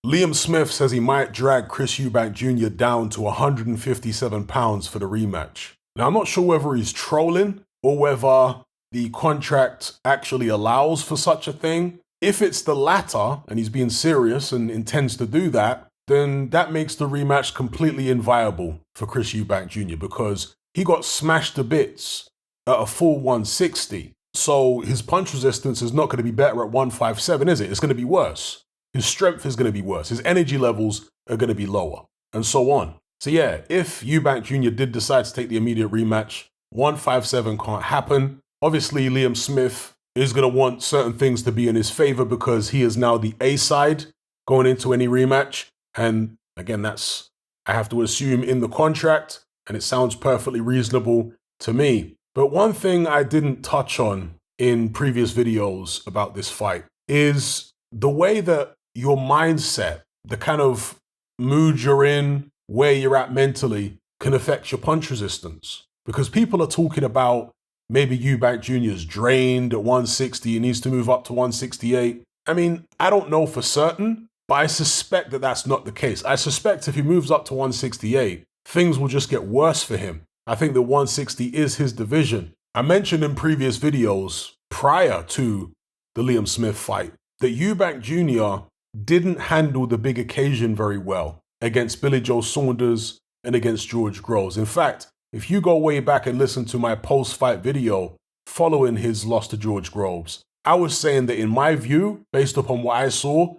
Liam Smith says he might drag Chris Eubank Jr. down to 157 pounds for the rematch. Now, I'm not sure whether he's trolling or whether the contract actually allows for such a thing. If it's the latter, and he's being serious and intends to do that, then that makes the rematch completely inviable for Chris Eubank Jr. because he got smashed to bits at a full 160. So his punch resistance is not going to be better at 157, is it? It's going to be worse. His strength is going to be worse. His energy levels are going to be lower, and so on. So yeah, if Eubank Jr. did decide to take the immediate rematch, 157 can't happen. Obviously, Liam Smith is going to want certain things to be in his favor because he is now the A side going into any rematch. And again, that's, I have to assume, in the contract, and it sounds perfectly reasonable to me. But one thing I didn't touch on in previous videos about this fight is the way that your mindset, the kind of mood you're in, where you're at mentally, can affect your punch resistance. Because people are talking about maybe Eubank Jr. is drained at 160 and needs to move up to 168. I mean, I don't know for certain, but I suspect that that's not the case. I suspect if he moves up to 168, things will just get worse for him. I think that 160 is his division. I mentioned in previous videos prior to the Liam Smith fight that Eubank Jr. didn't handle the big occasion very well against Billy Joe Saunders and against George Groves. In fact, if you go way back and listen to my post-fight video following his loss to George Groves, I was saying that in my view, based upon what I saw,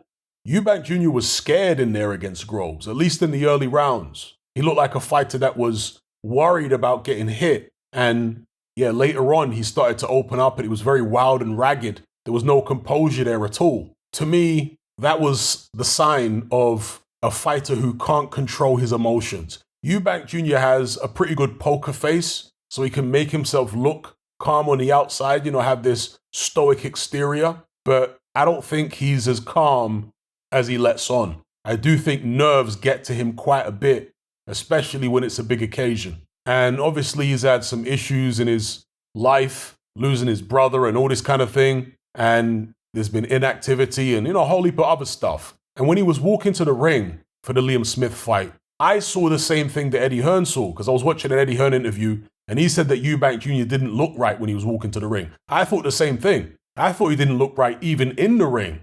Eubank Jr. was scared in there against Groves, at least in the early rounds. He looked like a fighter that was worried about getting hit. And yeah, later on, he started to open up and it was very wild and ragged. There was no composure there at all. To me, that was the sign of a fighter who can't control his emotions. Eubank Jr. has a pretty good poker face, so he can make himself look calm on the outside, have this stoic exterior, but I don't think he's as calm as he lets on. I do think nerves get to him quite a bit, especially when it's a big occasion. And obviously he's had some issues in his life, losing his brother and all this kind of thing. And there's been inactivity and, a whole heap of other stuff. And when he was walking to the ring for the Liam Smith fight, I saw the same thing that Eddie Hearn saw, because I was watching an Eddie Hearn interview and he said that Eubank Jr. didn't look right when he was walking to the ring. I thought the same thing. I thought he didn't look right even in the ring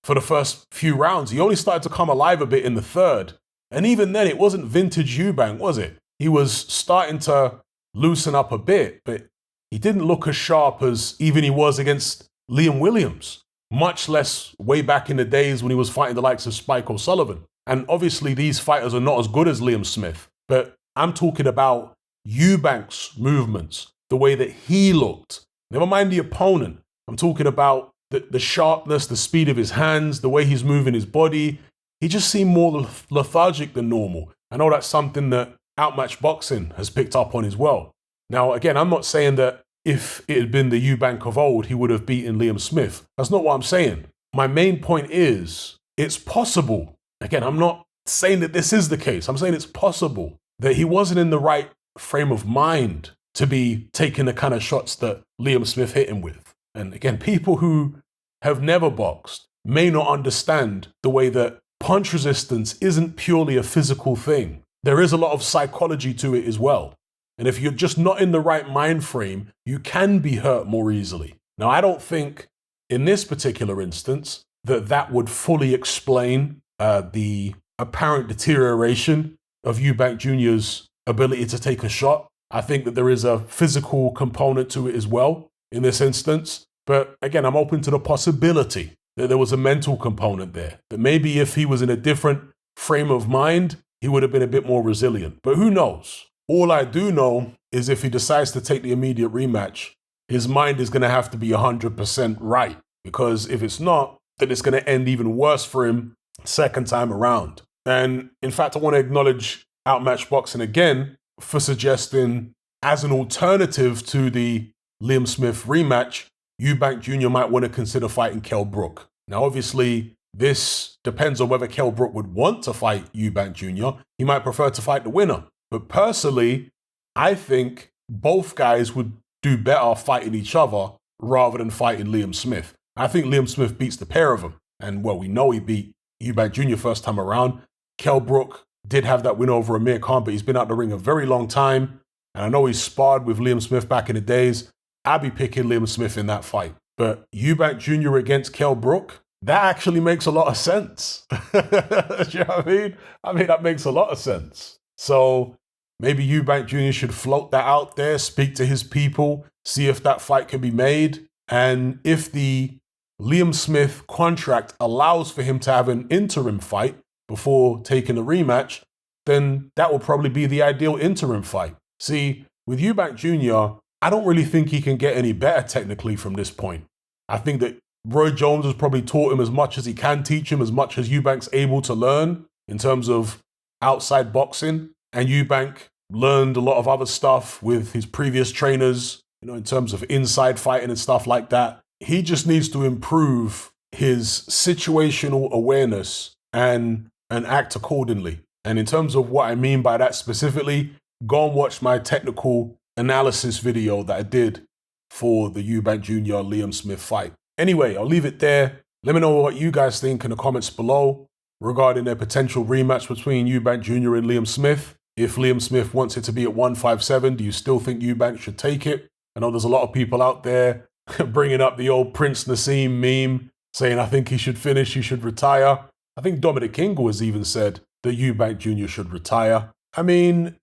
for the first few rounds. He only started to come alive a bit in the third. And even then, it wasn't vintage Eubank, was it? He was starting to loosen up a bit, but he didn't look as sharp as even he was against Liam Williams, much less way back in the days when he was fighting the likes of Spike O'Sullivan. And obviously these fighters are not as good as Liam Smith, but I'm talking about Eubank's movements, the way that he looked. Never mind the opponent. I'm talking about the sharpness, the speed of his hands, the way he's moving his body. He just seemed more lethargic than normal. I know that's something that Outmatch Boxing has picked up on as well. Now, again, I'm not saying that if it had been the Eubank of old, he would have beaten Liam Smith. That's not what I'm saying. My main point is, it's possible. Again, I'm not saying that this is the case. I'm saying it's possible that he wasn't in the right frame of mind to be taking the kind of shots that Liam Smith hit him with. And again, people who have never boxed may not understand the way that punch resistance isn't purely a physical thing. There is a lot of psychology to it as well. And if you're just not in the right mind frame, you can be hurt more easily. Now, I don't think in this particular instance that would fully explain the apparent deterioration of Eubank Jr.'s ability to take a shot. I think that there is a physical component to it as well in this instance. But again, I'm open to the possibility that there was a mental component there, that maybe if he was in a different frame of mind, he would have been a bit more resilient. But who knows? All I do know is if he decides to take the immediate rematch, his mind is going to have to be 100% right. Because if it's not, then it's going to end even worse for him second time around. And in fact, I want to acknowledge Outmatch Boxing again for suggesting, as an alternative to the Liam Smith rematch, Eubank Jr. might want to consider fighting Kell Brook. Now, obviously, this depends on whether Kell Brook would want to fight Eubank Jr. He might prefer to fight the winner. But personally, I think both guys would do better fighting each other rather than fighting Liam Smith. I think Liam Smith beats the pair of them. And well, we know he beat Eubank Jr. first time around. Kell Brook did have that win over Amir Khan, but he's been out the ring a very long time. And I know he's sparred with Liam Smith back in the days. I'd be picking Liam Smith in that fight. But Eubank Jr. against Kell Brook, that actually makes a lot of sense. You know what I mean? I mean, that makes a lot of sense. So maybe Eubank Jr. should float that out there, speak to his people, see if that fight can be made. And if the Liam Smith contract allows for him to have an interim fight before taking a rematch, then that will probably be the ideal interim fight. See, with Eubank Jr., I don't really think he can get any better technically from this point. I think that Roy Jones has probably taught him as much as he can teach him, as much as Eubank's able to learn in terms of outside boxing. And Eubank learned a lot of other stuff with his previous trainers, you know, in terms of inside fighting and stuff like that. He just needs to improve his situational awareness and act accordingly. And in terms of what I mean by that specifically, go and watch my technical analysis video that I did for the Eubank Jr. Liam Smith fight. Anyway, I'll leave it there. Let me know what you guys think in the comments below regarding a potential rematch between Eubank Jr. and Liam Smith. If Liam Smith wants it to be at 157, do you still think Eubank should take it? I know there's a lot of people out there bringing up the old Prince Nassim meme, saying I think he should finish, he should retire. I think Dominic Ingle has even said that Eubank Jr. should retire. I mean,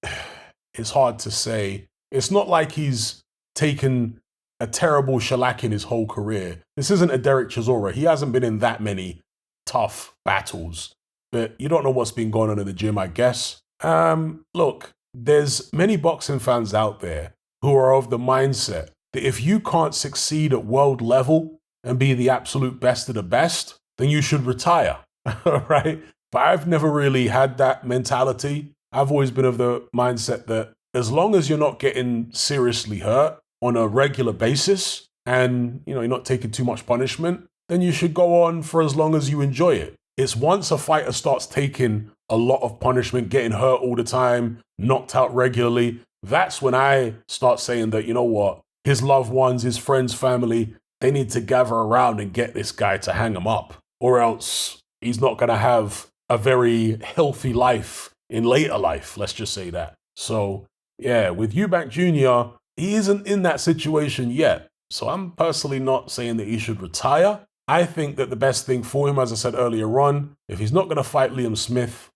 it's hard to say. It's not like he's taken a terrible shellacking his whole career. This isn't a Derek Chisora. He hasn't been in that many tough battles. But you don't know what's been going on in the gym, I guess. Look, there's many boxing fans out there who are of the mindset that if you can't succeed at world level and be the absolute best of the best, then you should retire, right? But I've never really had that mentality. I've always been of the mindset that as long as you're not getting seriously hurt on a regular basis and, you know, you're not taking too much punishment, then you should go on for as long as you enjoy it. It's once a fighter starts taking a lot of punishment, getting hurt all the time, knocked out regularly, that's when I start saying that, you know what, his loved ones, his friends, family, they need to gather around and get this guy to hang him up, or else he's not going to have a very healthy life in later life, let's just say that. So, yeah, with Eubank Jr., he isn't in that situation yet. So I'm personally not saying that he should retire. I think that the best thing for him, as I said earlier on, if he's not going to fight Liam Smith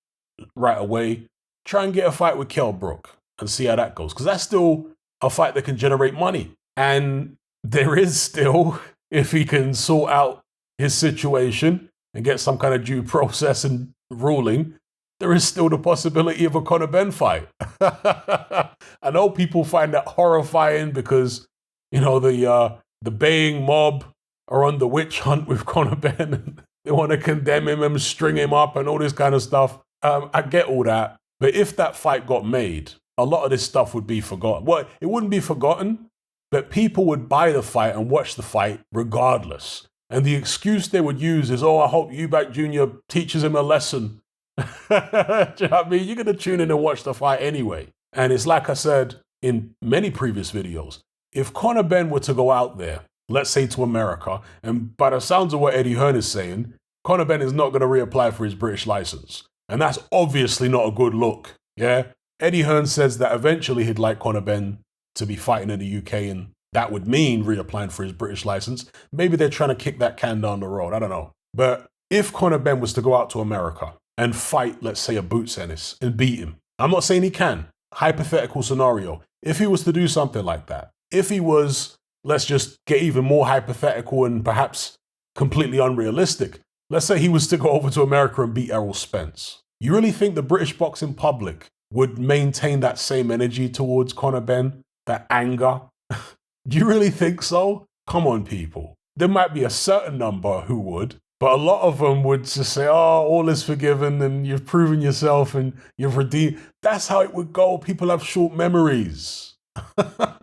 right away, try and get a fight with Kell Brook and see how that goes. Because that's still a fight that can generate money. And there is still, if he can sort out his situation and get some kind of due process and ruling, there is still the possibility of a Conor Benn fight. I know people find that horrifying because, you know, the baying mob are on the witch hunt with Conor Benn. They want to condemn him and string him up and all this kind of stuff. I get all that. But if that fight got made, a lot of this stuff would be forgotten. Well, it wouldn't be forgotten, but people would buy the fight and watch the fight regardless. And the excuse they would use is, oh, I hope Eubank Jr. teaches him a lesson. Do you know what I mean? You're going to tune in and watch the fight anyway. And it's like I said in many previous videos, if Conor Benn were to go out there, let's say to America, and by the sounds of what Eddie Hearn is saying, Conor Benn is not going to reapply for his British license. And that's obviously not a good look, yeah? Eddie Hearn says that eventually he'd like Conor Benn to be fighting in the UK, and that would mean reapplying for his British license. Maybe they're trying to kick that can down the road, I don't know. But if Conor Benn was to go out to America and fight, let's say, a Boots Ennis and beat him, I'm not saying he can. Hypothetical scenario. If he was to do something like that, if he was, let's just get even more hypothetical and perhaps completely unrealistic, let's say he was to go over to America and beat Errol Spence. You really think the British boxing public would maintain that same energy towards Conor Benn? That anger? Do you really think so? Come on, people. There might be a certain number who would, but a lot of them would just say, oh, all is forgiven and you've proven yourself and you've redeemed. That's how it would go. People have short memories.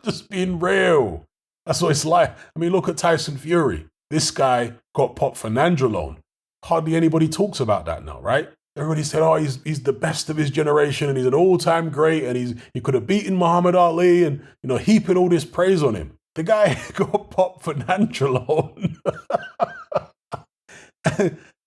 Just being real. That's what it's like. I mean, look at Tyson Fury. This guy got popped for nandrolone. Hardly anybody talks about that now, right? Everybody said, oh, he's the best of his generation and he's an all-time great and he could have beaten Muhammad Ali and, you know, heaping all this praise on him. The guy got popped for nandrolone.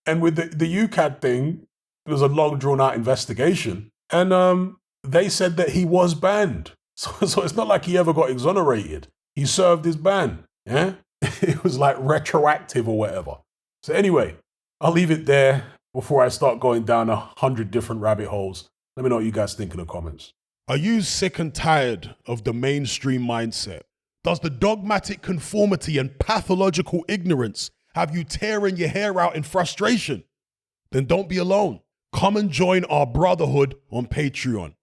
And with the UCAD thing, it was a long drawn out investigation. And they said that he was banned. So it's not like he ever got exonerated. He served his ban. Yeah. It was like retroactive or whatever. So anyway, I'll leave it there before I start going down 100 different rabbit holes. Let me know what you guys think in the comments. Are you sick and tired of the mainstream mindset? Does the dogmatic conformity and pathological ignorance have you tearing your hair out in frustration? Then don't be alone. Come and join our brotherhood on Patreon.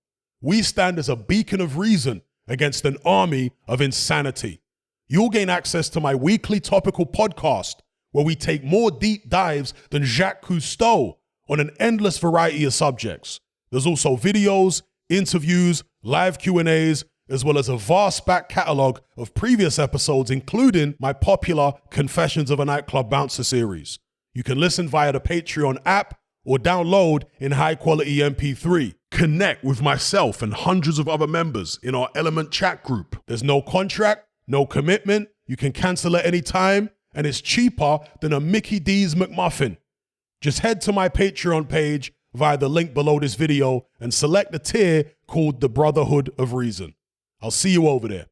We stand as a beacon of reason against an army of insanity. You'll gain access to my weekly topical podcast, where we take more deep dives than Jacques Cousteau on an endless variety of subjects. There's also videos, interviews, live Q&As, as well as a vast back catalogue of previous episodes, including my popular Confessions of a Nightclub Bouncer series. You can listen via the Patreon app or download in high-quality MP3. Connect with myself and hundreds of other members in our Element chat group. There's no contract, no commitment, you can cancel at any time, and it's cheaper than a Mickey D's McMuffin. Just head to my Patreon page via the link below this video and select the tier called the Brotherhood of Reason. I'll see you over there.